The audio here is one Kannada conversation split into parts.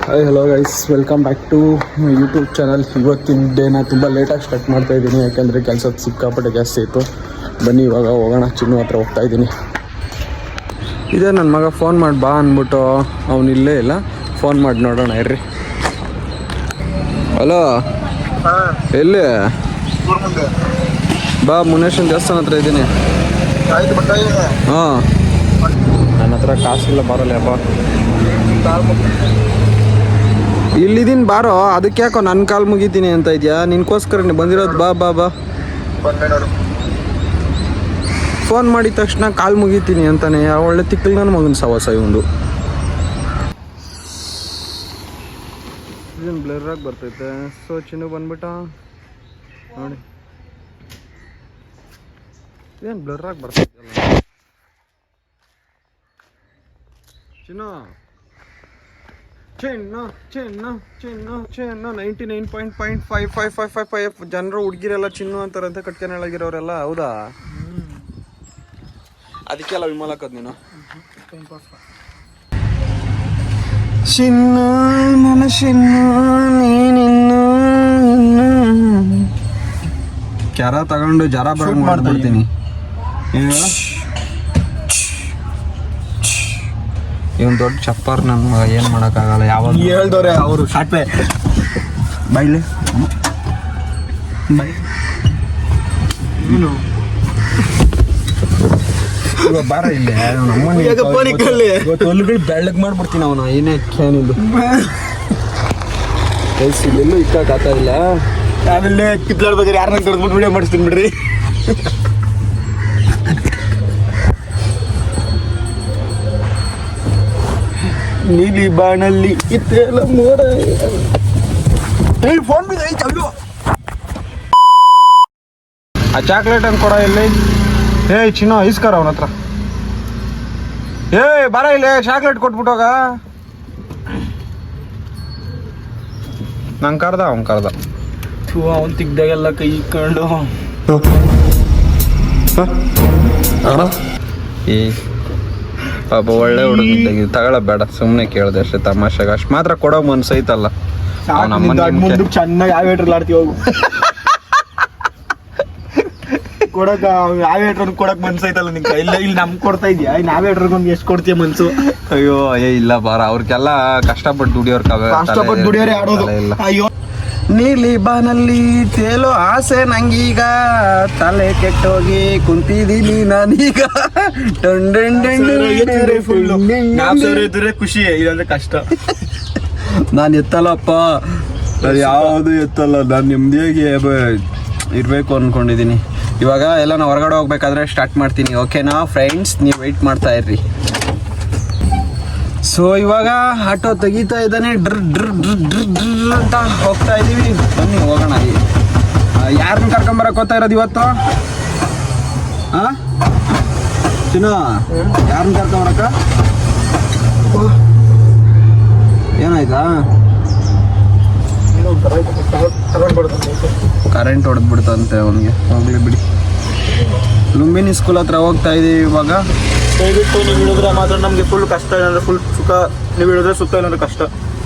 Hi hello guys, welcome back to YouTube channel. ಇವತ್ತಿನ ಡೇನ ತುಂಬ ಲೇಟಾಗಿ ಸ್ಟಾರ್ಟ್ ಮಾಡ್ತಾ ಇದ್ದೀನಿ, ಯಾಕೆಂದರೆ ಕೆಲಸ ಸಿಕ್ಕಾಪಟ್ಟೆ ಜಾಸ್ತಿ ಇತ್ತು. ಬನ್ನಿ ಇವಾಗ ಹೋಗೋಣ. ಚಿನ್ನು ಹತ್ರ ಹೋಗ್ತಾ ಇದ್ದೀನಿ. ಇದೇ ನನ್ನ ಮಗ ಫೋನ್ ಮಾಡಿ ಬಾ ಅಂದ್ಬಿಟ್ಟು ಅವನು ಇಲ್ಲೇ ಇಲ್ಲ. ಫೋನ್ ಮಾಡಿ ನೋಡೋಣ ಇರ್ರಿ. ಹಲೋ, ಎಲ್ಲಿ? ಬಾ, ಮುನೇಶನ್ ದೇವಸ್ಥಾನ ಹತ್ರ ಇದ್ದೀನಿ. ಹಾಂ, ನನ್ನ ಹತ್ರ ಕಾಸಿಲ್ಲ, ಬರಲ್ಲ ಬಾ. ಇಲ್ಲಿದ್ದೀನಿ ಬಾರೋ. ಅದಕ್ಕೆ ಯಾಕೋ ನನ್ನ ಕಾಲು ಮುಗಿತೀನಿ ಅಂತ ಇದೆಯಾ? ನಿನ್ಕೋಸ್ಕರ ಬಂದಿರೋದು. ಬಾ ಬಾ ಬಾ. ಫೋನ್ ಮಾಡಿದ ತಕ್ಷಣ ಕಾಲು ಮುಗಿತೀನಿ ಅಂತಾನೆ. ಒಳ್ಳೆ ತಿಕ್ಕಲ್ ನನ್ನ ಮಗನ ಸವಾಸ ಇವಂದು. ಇದನ್ನು ಬ್ಲರ್ರಾಗಿ ಬರ್ತೈತೆ. ಸೊ ಚಿನ್ನು ಬಂದ್ಬಿಟ್ಟ ನೋಡಿ. ಏನು ಬ್ಲರ್ರಾಗಿ ಬರ್ತೈತೆ ಚಿನ್ನು. ಚಿನ್ನು 99.55555 ಜನರು ಹುಡುಗಿರೆಲ್ಲ ಚಿನ್ನು ಅಂತಾರಂತ ಕಟ್ಕೆನಳಾಗಿರೋರೆಲ್ಲ. ಹೌದಾ? ಅದಕ್ಕೆ ಅಲ್ಲ ವಿಮಲಕ್ಕದ್ ನೀನು. ಚಿನ್ನು ನನ್ನ ಚಿನ್ನು ನೀನಿನ್ನು ಕ್ಯಾರ ತಗೊಂಡು ಜರ ಬರಂಗ್ ಮಾಡ್ಬಿಡ್ತೀನಿ. ಇವನ್ ದೊಡ್ಡ ಚಪ್ಪರ್. ನನ್ನ ಮಗ ಏನು ಮಾಡೋಕ್ಕಾಗಲ್ಲ. ಯಾವಾಗ ಹೇಳ್ದವ್ರೆ ಅವರು ಸಾಟ್ವೆ ಬೈಲಿ ನೀನು ಇವಾಗ ಬಾರ ಇಲ್ಲೇ ಹೊಲಗಳು ಬೆಳ್ಳಗ್ ಮಾಡ್ಬಿಡ್ತೀನಿ ಅವನ. ಏನೇ ಕ್ಯಾನಿಂದು ಎಲ್ಲೂ ಇಕ್ಕಾಗ್ತಾ ಇಲ್ಲ. ಆಮೇಲೆ ಕಿತ್ಲಾಡ್ಬೇಕಾದ್ರೆ ಯಾರನ್ನ ಕರೆದ್ಬಿಟ್ಟು ವಿಡಿಯೋ ಮಾಡಿಸ್ತೀನಿ ಬಿಡ್ರಿ. ನೀಲಿ ಬಾಣಲ್ಲಿ ಇತ್ತೆಲ್ಲ ಮೋಡ. ಫೋನ್ మీద ಚಲ್ಲು. ಆ ಚಾಕ್ಲೇಟ್ ಅಂತ ಕೊಡ ಇಲ್ಲಿ. ಚಿನ್ನು ಇಸ್ಕರ ಅವನ ಹತ್ರ. ಬರ ಇಲ್ಲಿ, ಚಾಕ್ಲೇಟ್ ಕೊಟ್ಬಿಟ್ಟೋಗ. ನಂಗೆ ಕರ್ದ, ಅವ್ನು ಕರ್ದ. ಅವನ್ ತಿಗ್ದಾಗೆಲ್ಲ ಕೈ ಇಕ್ಕೊಂಡು ಪಾಪ ಒಳ್ಳೆ ಹುಡುಗ ತಗೊಳ್ಳಬೇಡ, ಸುಮ್ಮನೆ ಕೇಳ್ದೆ ಅಷ್ಟೇ ತಮಾಷೆಗೆ. ಅಷ್ಟು ಮಾತ್ರ ಕೊಡೋ ಮನ್ಸು ಐತಲ್ಲ. ಚೆನ್ನಾಗಿ ಯಾವ ಆಡ್ತೀವಿ ಹೋಗು ಕೊಡಕ. ಯಾವ ಕೊಡಕ್ ಮನ್ಸು ಐತಲ್ಲ ನಿಂಗೆ. ಇಲ್ಲ ಇಲ್ಲಿ ನಮ್ಗೆ ಕೊಡ್ತಾ ಇದೀಯಾ? ನಾವೇಟ್ರಿಗೊಂದು ಎಷ್ಟು ಕೊಡ್ತೀಯ ಮನ್ಸು? ಅಯ್ಯೋ ಇಲ್ಲ ಬಾರ. ಅವ್ರಿಗೆಲ್ಲ ಕಷ್ಟಪಟ್ಟು ದುಡಿಯೋರ್ ಕಷ್ಟಪಟ್ಟು ದುಡಿಯೋರೇ ಆಡೋದು. ಅಯ್ಯೋ ನೀಲಿ ಬಾನಲ್ಲಿ ತೇಲೋ ಆಸೆ ನಂಗೀಗ, ತಲೆ ಕೆಟ್ಟೋಗಿ ಕುಂತಿದ್ದೀನಿ ನಾನೀಗ. ಖುಷಿ ಇದಂದ್ರೆ ಕಷ್ಟ. ನಾನು ಎತ್ತಲ್ಲಪ್ಪ, ನಾನು ಯಾವುದು ಎತ್ತಲ್ಲ. ನಾನು ನೆಮ್ಮದಿಯಾಗಿ ಇರಬೇಕು ಅಂದ್ಕೊಂಡಿದ್ದೀನಿ. ಇವಾಗ ಎಲ್ಲ ನಾವು ಹೊರಗಡೆ ಹೋಗ್ಬೇಕಾದ್ರೆ ಸ್ಟಾರ್ಟ್ ಮಾಡ್ತೀನಿ. ಓಕೆನಾ ಫ್ರೆಂಡ್ಸ್? ನೀವು ವೆಯ್ಟ್ ಮಾಡ್ತಾ ಇರ್ರಿ. ಸೊ ಇವಾಗ ಆಟೋ ತೆಗಿತಾ ಇದ್ದಾನೆ. ಡ್ರ್ ಡ್ರ್ ಡ್ರ್ ಡ್ರ್ ಡ್ರ್ ಅಂತ ಹೋಗ್ತಾ ಇದ್ದೀವಿ. ಬನ್ನಿ ಹೋಗೋಣ. ಯಾರನ್ನ ಕರ್ಕೊಂಬರಕ್ಕೆ ಹೋಗ್ತಾ ಇರೋದು ಇವತ್ತು? ಹಾಂ ಚಿನ್ನು, ಯಾರನ್ನ ಕರ್ಕೊಂಬರಕ್ಕ? ಏನಾಯ್ತಾ? ಕರೆಂಟ್ ಹೊಡೆದ್ಬಿಡ್ತಂತೆ ಅವನಿಗೆ. ಹೋಗ್ಲಿ ಬಿಡಿ. ಲುಂಬಿನಿ ಸ್ಕೂಲ್ ಹತ್ರ ಹೋಗ್ತಾ ಇದ್ದೀವಿ ಇವಾಗ. ದಯವಿಟ್ಟು ನೀವು ಇಳಿದ್ರೆ ಮಾತ್ರ ನಮಗೆ ಫುಲ್ ಕಷ್ಟ. ಏನಂದ್ರೆ ಫುಲ್ ಸುಖ. ನೀವು ಇಳಿದ್ರೆ ಸುಖ, ಏನಾದ್ರೆ ಕಷ್ಟ.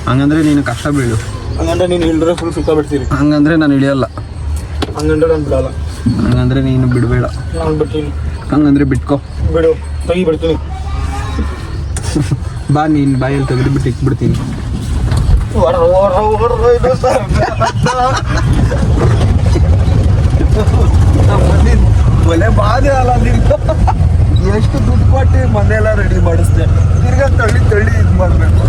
ಹಂಗಂದ್ರೆ ನೀನು ಕಷ್ಟ ಬೀಳು. ಹಂಗಂದ್ರೆ ನೀನು ಇಳಿದ್ರೆ ಫುಲ್ ಸುಖ ಬಿಡ್ತೀರಿ. ಹಂಗಂದ್ರೆ ನಾನು ಇಳಿಯಲ್ಲ. ಹಂಗಂದ್ರೆ ನಾನು ಬಿಡಲ್ಲ. ಹಂಗಂದ್ರೆ ನೀನು ಬಿಡಬೇಡ. ನಾನು ಬಿಡ್ತೀನಿ. ಹಂಗಂದ್ರೆ ಬಿಟ್ಕೋ. ಬಿಡು, ತೆಗಿ ಬಿಡ್ತೀನಿ. ಬಾ, ನೀನು ಬಾಯಲ್ಲಿ ತೆಗೆದುಬಿಟ್ಟು ಇಟ್ಬಿಡ್ತೀನಿ. ಒಲೆ ಬಾಧೆ ಅಲ್ಲ ನಿಂತು. ಎಷ್ಟು ದುಡ್ಡು ಕೊಟ್ಟು ಮನೆಯೆಲ್ಲ ರೆಡಿ ಮಾಡಿಸ್ದೆ. ತಿರ್ಗಾ ತಳ್ಳಿ ಇದು ಮಾಡಬೇಕು.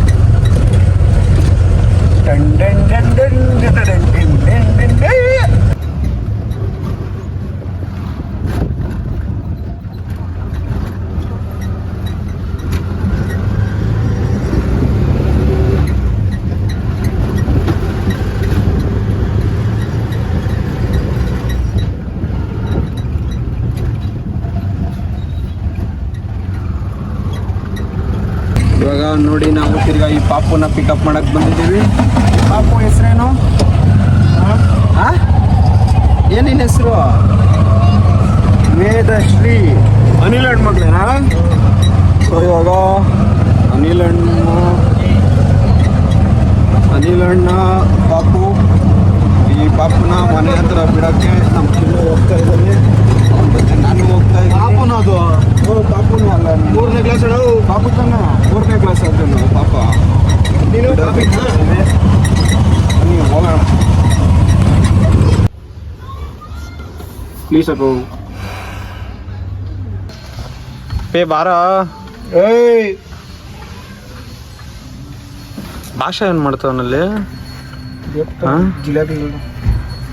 ಇವಾಗ ನೋಡಿ, ನಾವು ತಿರ್ಗಾ ಈ ಪಾಪುನ ಪಿಕಪ್ ಮಾಡಕ್ಕೆ ಬಂದಿದ್ದೀವಿ. ಪಾಪು ಹೆಸರೇನು? ಏನಿನ ಹೆಸರು? ವೇದಶ್ರೀ. ಅನಿಲ್ ಹೆಣ್ಮಕ್ಳೇನಾ? ಸೊ ಇವಾಗ ಅನಿಲ್ ಹಣ್ಣು ಅನಿಲ್ ಅಣ್ಣ ಪಾಪು, ಈ ಪಾಪುನ ಮನೆ ಹತ್ರ ಬಿಡೋಕ್ಕೆ ನಮ್ಮ ಚಿನ್ನು ಹೋಗ್ತಾ ಇದ್ದಾನೆ. ಮತ್ತೆ ನಾನು ಹೋಗ್ತಾ ಇದ್ದೀನಿ. ಪಾಪುನ ಅದು ಪಾಪುನೇ ಅಲ್ಲ, 3ನೇ ಕ್ಲಾಸ್ ಹೇಳೋ ಪಾಪು ತಾನೆ, 3ನೇ ಕ್ಲಾಸ್ ಅಂತ ಪಾಪ. ನೀನು ನೀವು ಹೋಗೋಣ ಪ್ಲೀಸ್ ಅಪ್ಪ. ಪೇ ಬಾರ. ಏಯ್ ಭಾಷೆ ಏನು ಮಾಡ್ತಾವನಲ್ಲಿ? ಜಿಲೇಬಿ.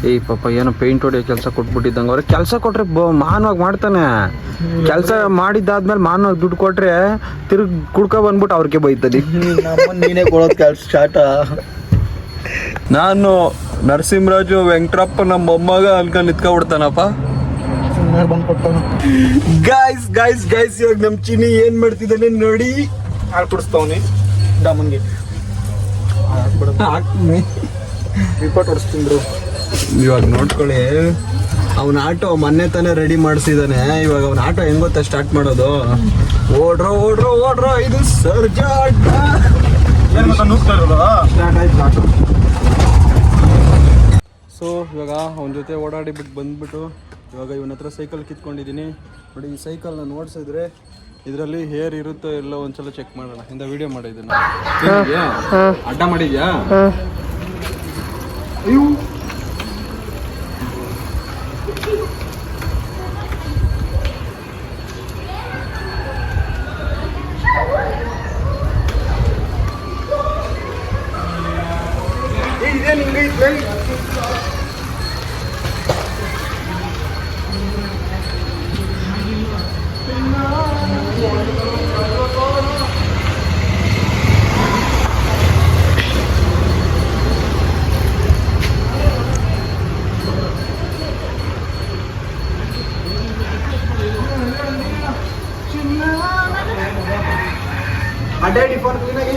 ಏಯ್ ಪಾಪ ಏನೋ ಪೇಂಟ್ ಹೊಡಿಯೋ ಕೆಲಸ ಕೊಟ್ಬಿಟ್ಟಿದ್ದಂಗೆ. ಅವ್ರಿಗೆ ಕೆಲಸ ಕೊಟ್ರೆ ಮಾನವಾಗಿ ಮಾಡ್ತಾನೆ. ಕೆಲಸ ಮಾಡಿದ್ದಾದ್ಮೇಲೆ ಮಾನವಾಗಿ ದುಡ್ಡು ಕೊಟ್ರೆ ತಿರುಗಿ ಕುಡ್ಕೊ ಬಂದ್ಬಿಟ್ಟು ಅವ್ರಿಗೆ ಬೈತದೆ. ನೀನೇ ಕೊಡೋದು ಕೆಲಸ ಸ್ಟಾರ್ಟ. ನಾನು ನರಸಿಂಹರಾಜು ವೆಂಕಟಪ್ಪ ನಮ್ಮ ಮೊಮ್ಮಗ ಅನ್ಕೊಂಡು ನಿತ್ಕೊಬಿಡ್ತಾನಪ್ಪ. ಗೈಸ್ ಗೈಸ್ ಗೈಸ್ ಇವಾಗ ನಮ್ಮ ಚಿನ್ನಿ ಏನ್ ಮಾಡ್ತಿದ್ದಾನೆ ನೋಡಿ. ಹಾಲು ಕುಡಿಸ್ತಾವನಿ ಡಾಮನ್ಗೆ. ರಿಪೋರ್ಟ್ ಹೊಡಿಸ್ತಿದ್ರು. ಇವಾಗ ನೋಡ್ಕೊಳ್ಳಿ, ಅವನ ಆಟೋ ಮೊನ್ನೆ ತಾನೇ ರೆಡಿ ಮಾಡಿಸಿದಾನೆ. ಇವಾಗ ಅವನ ಆಟೋ ಹೆಂಗ್ ಗೊತ್ತಾ ಸ್ಟಾರ್ಟ್ ಮಾಡೋದು? ಓಡ್ರೋ ಓಡ್ರೋ ಓಡ್ರೋ ಇದು ಸರ್ಜಾ ಅಡ್ಡ ಸ್ಟಾರ್ಟ್ ಆಯ್ತು ಆಟೋ. ಸೊ ಇವಾಗ ಅವನ ಜೊತೆ ಓಡಾಡಿಬಿಟ್ಟು ಬಂದ್ಬಿಟ್ಟು ಇವಾಗ ಇವನ ಹತ್ರ ಸೈಕಲ್ ಕಿತ್ಕೊಂಡಿದ್ದೀನಿ ನೋಡಿ. ಈ ಸೈಕಲ್ನ ನೋಡ್ಸಿದ್ರೆ ಇದರಲ್ಲಿ ಹೇರ್ ಇರುತ್ತೋ ಎಲ್ಲೋ ಒಂದ್ಸಲ ಚೆಕ್ ಮಾಡೋಣ. ಇಂದ ವಿಡಿಯೋ ಮಾಡಿದ್ದೀನಿ. ಅಡ್ಡ ಮಾಡಿದ್ಯಾ? ಅಯ್ಯೋ ಅಡ್ಡಾಡಿ ಫೋನ್ ಕ್ಲೀನಾಗಿ.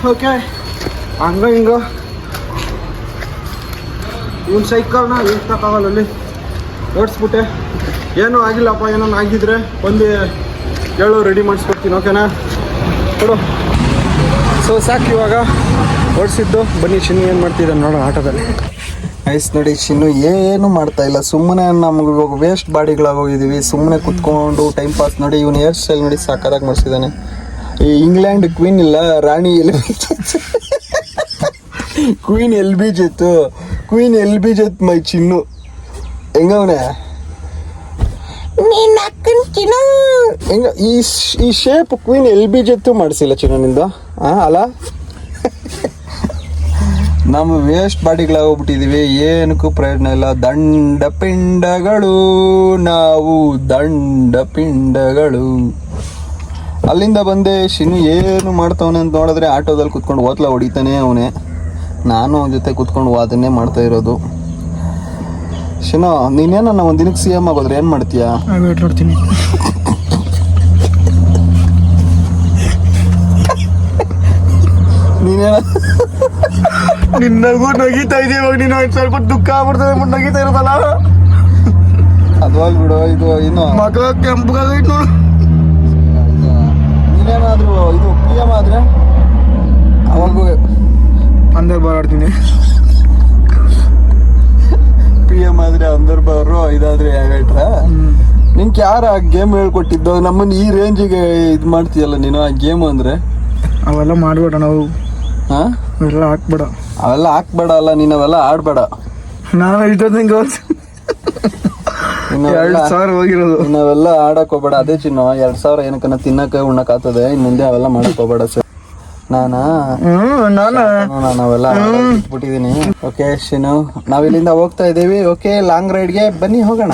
ಓಕೆ ಹಂಗ ಹಿಂಗ ಇವನ್ ಸೈಕಲ್ನ ಇರ್ತಾಕಾಗಲ್ಲಲ್ಲಿ ಓಡಿಸ್ಬಿಟ್ಟೆ. ಏನೂ ಆಗಿಲ್ಲಪ್ಪ. ಏನೋ ಆಗಿದ್ರೆ ಒಂದು ಹೇಳು, ರೆಡಿ ಮಾಡಿಸ್ಕೊಡ್ತೀನಿ. ಓಕೆನಾ? ಕೊಡು. ಸೊ ಸಾಕು ಇವಾಗ ಓಡಿಸಿದ್ದು. ಬನ್ನಿ ಚಿನ್ನು ಏನು ಮಾಡ್ತಿದ್ದಾನೆ ನೋಡೋಣ ಆಟೋದಲ್ಲಿ. ಐಸ್ ನೋಡಿ, ಚಿನ್ನು ಏನು ಮಾಡ್ತಾ ಇಲ್ಲ. ಸುಮ್ಮನೆ ನಮ್ಗೆ ಇವಾಗ ವೇಸ್ಟ್ ಬಾಡಿಗಳಾಗೋಗಿದ್ದೀವಿ. ಸುಮ್ಮನೆ ಕುತ್ಕೊಂಡು ಟೈಮ್ ಪಾಸ್. ನೋಡಿ ಇವನು ಹೇರ್ ಸ್ಟೈಲ್ ನೋಡಿ ಸಾಕಾಗಿ ಮಾಡಿಸಿದ್ದಾನೆ. ಈ ಇಂಗ್ಲೆಂಡ್ ಕ್ವೀನ್ ಇಲ್ಲ, ರಾಣಿ ಕ್ವೀನ್ ಎಲ್ ಬಿ ಜತ್ ಮೈ ಚಿನ್ನು ಹೆಂಗವನೆ ಹೆಂಗ ಈ ಶೇಪ್ ಕ್ವೀನ್ ಎಲ್ ಬಿ ಜತ್ತು ಮಾಡಿಸಿಲ್ಲ ಚಿನ್ನು ನಿಂದು ಅಲ್ಲ. ನಮ್ಮ ವೇಸ್ಟ್ ಬಾಡಿಗಳಾಗೋಗ್ಬಿಟ್ಟಿದೀವಿ. ಏನಕ್ಕೂ ಪ್ರಯೋಜನ ಇಲ್ಲ. ದಂಡ ಪಿಂಡಗಳು ನಾವು, ದಂಡ ಪಿಂಡಗಳು. ಅಲ್ಲಿಂದ ಬಂದೆ. ಶಿನು ಏನು ಮಾಡ್ತಾವನೆ ಅಂತ ನೋಡಿದ್ರೆ ಆಟೋದಲ್ಲಿ ಕುತ್ಕೊಂಡು ಓತ್ಲ ಹೊಡಿತಾನೆ ಅವನೇ. ನಾನು ಅವನ ಜೊತೆ ಕುತ್ಕೊಂಡು ಅದನ್ನೇ ಮಾಡ್ತಾ ಇರೋದು. ಶಿನು ನೀನೇನ ಒಂದು ದಿನಕ್ಕೆ CM ಆಗೋದ್ರೆ ಏನು ಮಾಡ್ತೀಯಾ? ನೋಡ್ತೀನಿ. ನೀನೇನ ನಿನ್ನಗೂ ನಗೀತಾ ಇದೆಯಾ? ಇವಾಗ ನೀನು ಸ್ವಲ್ಪ ದುಃಖ ಆಗ್ಬಿಡ್ತದೆ ನಗೀತಾ ಇರೋದಲ್ಲ. ಅದ್ವಾಗ ಬಿಡು. ಇದು ಇನ್ನು ಮಗ ಕೆಂಪಗಾಗೈತೆ ನೋಡು. ನೀನೇನಾದ್ರೂ ಇದು PM ಆದ್ರೆ ಅವಾಗೂ ಅಂದರ್ ಬಾರ್ ಆಡ್ತೀನಿ. PM ಆದ್ರೆ ಅಂದರ್ ಬಾರು, ಇದಾದ್ರೆ ಆಗೈಟ್ರ. ನಿನ್ಗೆ ಯಾರು ಆ ಗೇಮ್ ಹೇಳ್ಕೊಟ್ಟಿದ್ದು? ನಮ್ಮನ್ನ ಈ ರೇಂಜಿಗೆ ಇದು ಮಾಡ್ತೀಯಲ್ಲ ನೀನು. ಆ ಗೇಮ್ ಅಂದ್ರೆ ಅವೆಲ್ಲ ಮಾಡ್ಬೇಡ. ನಾವು ಅವೆಲ್ಲ ಹಾಕ್ಬೇಡ. ಅವೆಲ್ಲ ಹಾಕ್ಬೇಡ ಅಲ್ಲ, ನೀನು ಅವೆಲ್ಲ ಆಡ್ಬೇಡ. ನಾನು ಇಷ್ಟೊತ್ತಿಗೆ 2,000 ಹೋಗಿರೋದು. ನಾವೆಲ್ಲ ಆಡಕ್ ಹೋಗ್ಬೇಡ. ಅದೇ ಚಿನ್ನ 2,000 ಏನಕ್ಕನ್ನ ತಿನ್ನಕ್ಕೆ ಉಣ್ಣಕ್ ಆಗ್ತದೆ. ಇನ್ ಮುಂದೆ ಅವೆಲ್ಲ ಮಾಡಕ್ ಹೋಗ್ಬೇಡ ಸರ್. ನಾವೆಲ್ಲ ಬಿಟ್ಟಿದೀನಿ. ಓಕೆ ಶಿನು, ನಾವಿಲ್ಲಿಂದ ಹೋಗ್ತಾ ಇದ್ದೀವಿ. ಓಕೆ ಲಾಂಗ್ ರೈಡ್ಗೆ ಬನ್ನಿ ಹೋಗೋಣ.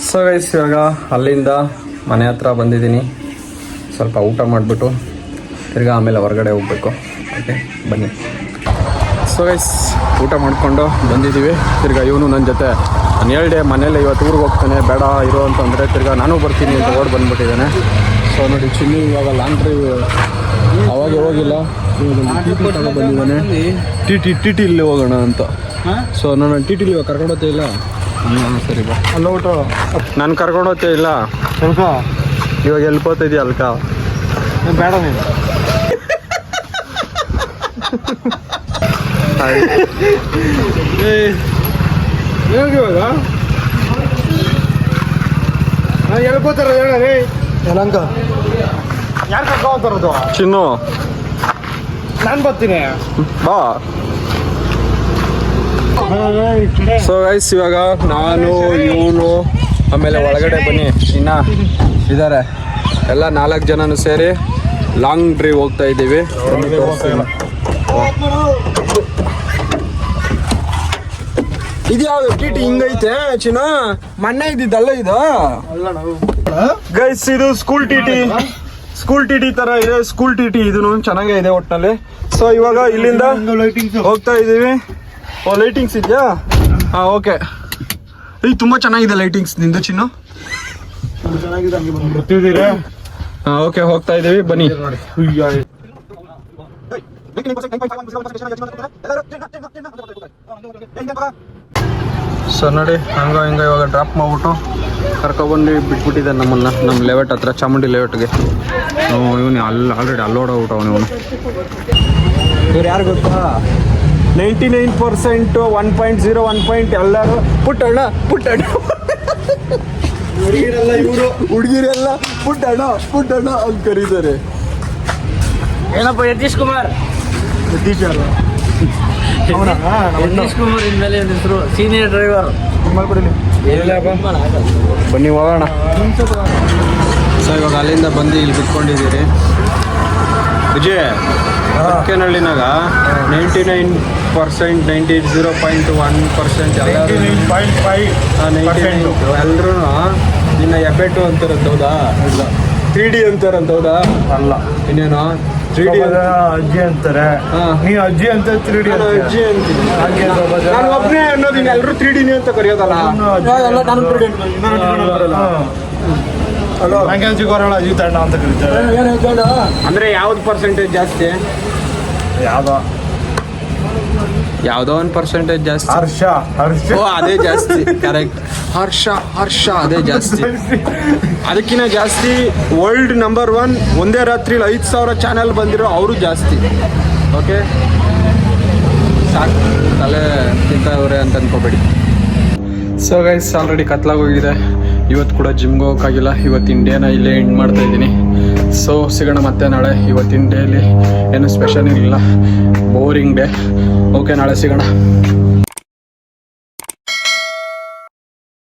ಸೊ ಗೈಸ್ ಇವಾಗ ಅಲ್ಲಿಂದ ಮನೆ ಹತ್ರ ಬಂದಿದ್ದೀನಿ. ಸ್ವಲ್ಪ ಊಟ ಮಾಡಿಬಿಟ್ಟು ತಿರ್ಗಾ ಆಮೇಲೆ ಹೊರಗಡೆ ಹೋಗ್ಬೇಕು. ಓಕೆ ಬನ್ನಿ. ಸೊ ಗೈಸ್ ಊಟ ಮಾಡಿಕೊಂಡು ಬಂದಿದ್ದೀವಿ. ತಿರ್ಗಾ ಇವನು ನನ್ನ ಜೊತೆ ನಾನು ಹೇಳ್ದೆ ಮನೇಲಿ ಇವತ್ತು ಊರಿಗೆ ಹೋಗ್ತಾನೆ, ಬೇಡ ಇರೋ ಅಂತಂದರೆ ತಿರ್ಗಾ ನಾನು ಬರ್ತೀನಿ ಅಂತ ಓಡ್ ಬಂದುಬಿಟ್ಟಿದ್ದಾನೆ. ಸೊ ನೋಡಿ ಚಿನ್ನು ಇವಾಗ ಲಾಂಗ್ ಡ್ರೈವ್ ಅವಾಗ ಹೋಗಿಲ್ಲ, ಇವಾಗ ಬಂದಿದ್ದಾನೆ. ಟಿ ಟಿಲಿ ಹೋಗೋಣ ಅಂತ. ಸೊ ನಾನು ಟಿಲಿ ಇವಾಗ ಕರ್ಕೊಂಡು ಹೋಗ್ತಾ ಇಲ್ಲ. ಸರಿ ಬಾ. ಅಲ್ಲ ಊಟ ನಾನು ಕರ್ಕೊಂಡು ಹೋಗ್ತಾ ಇಲ್ಲ. ಸ್ವಲ್ಪ ಇವಾಗ ಎಲ್ಲಿ ಹೋಗ್ತಾ ಇದೆಯಾ ಅಲ್ಕ? ಬೇಡ ನೀನು ಇವಾಗ ಹೇಳ್ಕೋತಾರ ಹೇಳಿ ಏನಂಕ ಯಾರು ಕರ್ಕೊಂತಾರದು ಚಿನ್ನು ನಾನು ಬರ್ತೀನಿ ಬಾ. ಸೊ ಗೈಸ್ ಇವಾಗ ನಾನು ಇವನು ಆಮೇಲೆ ಒಳಗಡೆ ಬನ್ನಿ ಇನ್ನ ಇದ್ದಾರೆ ಎಲ್ಲ 4 ಜನನು ಸೇರಿ ಲಾಂಗ್ ಡ್ರೈವ್ ಹೋಗ್ತಾ ಇದ್ದೀವಿ. ಇದು ಯಾವ್ದು ಟಿ ಟಿ ಹಿಂಗೈತೆ ಚಿನ್ನ ಮೊನ್ನೆ ಇದ್ದಿದ್ದಲ್ಲ ಇದು ಗೈಸ್. ಇದು ಸ್ಕೂಲ್ ಟಿ ಟಿ ತರ ಇದೆ. ಸ್ಕೂಲ್ ಟಿ ಟಿ ಇದೂ ಚೆನ್ನಾಗೇ ಇದೆ ಒಟ್ಟಿನಲ್ಲಿ. ಸೊ ಇವಾಗ ಇಲ್ಲಿಂದ ಹೋಗ್ತಾ ಇದೀವಿ. ಲೈಟಿಂಗ್ಸ್ ಇದೆಯಾ? ಹಾ ಓಕೆ. ಈಗ ತುಂಬಾ ಚೆನ್ನಾಗಿದೆ ಲೈಟಿಂಗ್ಸ್ ನಿಂದು ಚಿನ್ನು. ಹಾ ಓಕೆ ಹೋಗ್ತಾ ಇದೀವಿ ಬನ್ನಿ. ಸೊ ನೋಡಿ ಹಂಗ ಹಿಂಗ ಇವಾಗ ಡ್ರಾಪ್ ಮಾಡ್ಬಿಟ್ಟು ಕರ್ಕೊಬಂದು ಬಿಟ್ಬಿಟ್ಟಿದ್ದೆ ನಮ್ಮನ್ನ ನಮ್ಮ ಲೇಔಟ್ ಹತ್ರ, ಚಾಮುಂಡಿ ಲೇಔಟ್ಗೆ. ಇವನು ಆಲ್ರೆಡಿ ಅಲ್ಲೋಡೋಗ್ಬಿಟ್ಟು ಇವನು. ಇವ್ರು ಯಾರು ಗೊತ್ತಾ? 99% 1.0 1 ಎಲ್ಲರೂ ಪುಟ್ಟಣ್ಣ ಹುಡುಗಿರೆಲ್ಲ ಇವರು ಹುಡುಗಿರೆಲ್ಲ ಪುಟ್ಟಣ್ಣ ಅಂತ ಕರೀತಾರೆ. ಏನಪ್ಪ ಯತೀಶ್ ಕುಮಾರ್ ಇನ್ಮೇಲೆ ಹೆಸರು ಸೀನಿಯರ್ ಡ್ರೈವರ್. ಬನ್ನಿ ಹೋಗೋಣ. ಸೊ ಇವಾಗ ಅಲ್ಲಿಂದ ಬಂದು ಇಲ್ಲಿ ಕುತ್ಕೊಂಡಿದ್ದೀರಿ. ವಿಜಯ್ ಅಕ್ಕನಹಳ್ಳಿನಾಗ 99% 90.1% ಎಲ್ಲರೂ ನಿನ್ನ ಎಬ್ಬೆಟ್ಟು ಅಂತಾರಂತ ಹೌದಾ? 3D ಅಂತಾರಂತ ಹೌದಾ? ಅಲ್ಲ ಇನ್ನೇನು 3D ಅಜ್ಜಿ ಅಂತಾರೆ. ನೀವು ಅಜ್ಜಿ ಅಂತ 3D ಅಜ್ಜಿ ಅಂತೀನಿ. ನಾನು ಒಬ್ಬನೇ ಅನ್ನೋದು ಎಲ್ಲರೂ 3D ಅಂತ ಕರೆಯೋದಲ್ಲ. ಅಜ್ಜಿ ತಣ್ಣ ಅಂತ ಕರೀತಾರೆ. ಅಂದ್ರೆ ಯಾವ್ದು ಪರ್ಸೆಂಟೇಜ್ ಜಾಸ್ತಿ? ಯಾವ್ದೋ ಒಂದು ಪರ್ಸೆಂಟೇಜ್ ಜಾಸ್ತಿ. ಹರ್ಷ ಓ ಅದೇ ಜಾಸ್ತಿ. ಕರೆಕ್ಟ್. ಹರ್ಷ ಅದೇ ಜಾಸ್ತಿ. ಅದಕ್ಕಿಂತ ಜಾಸ್ತಿ ವರ್ಲ್ಡ್ ನಂಬರ್ 1 ಒಂದೇ ರಾತ್ರಿಲಿ 5,000 ಚಾನಲ್ ಬಂದಿರೋ ಅವರು ಜಾಸ್ತಿ. ಓಕೆ ಸಾಕು, ತಲೆ ತಿಂತವ್ರೆ ಅಂತ ಅನ್ಕೋಬೇಡಿ. ಸೊ ಗೈಸ್ ಆಲ್ರೆಡಿ ಕತ್ಲಾಗೋಗಿದೆ. ಇವತ್ತು ಕೂಡ ಜಿಮ್ಗೆ ಹೋಗೋಕ್ಕಾಗಿಲ್ಲ. ಇವತ್ತಿನ ಡೇನ ಇಲ್ಲೇ ಎಂಡ್ ಮಾಡ್ತಾ ಇದ್ದೀನಿ. ಸೊ ಸಿಗೋಣ ಮತ್ತೆ ನಾಳೆ. ಇವತ್ತಿನ ಡೇಲಿ ಏನು ಸ್ಪೆಷಲ್ ಇಲ್ಲ, ಬೋರಿಂಗ್ ಡೇ. ಓಕೆ ನಾಳೆ ಸಿಗೋಣ.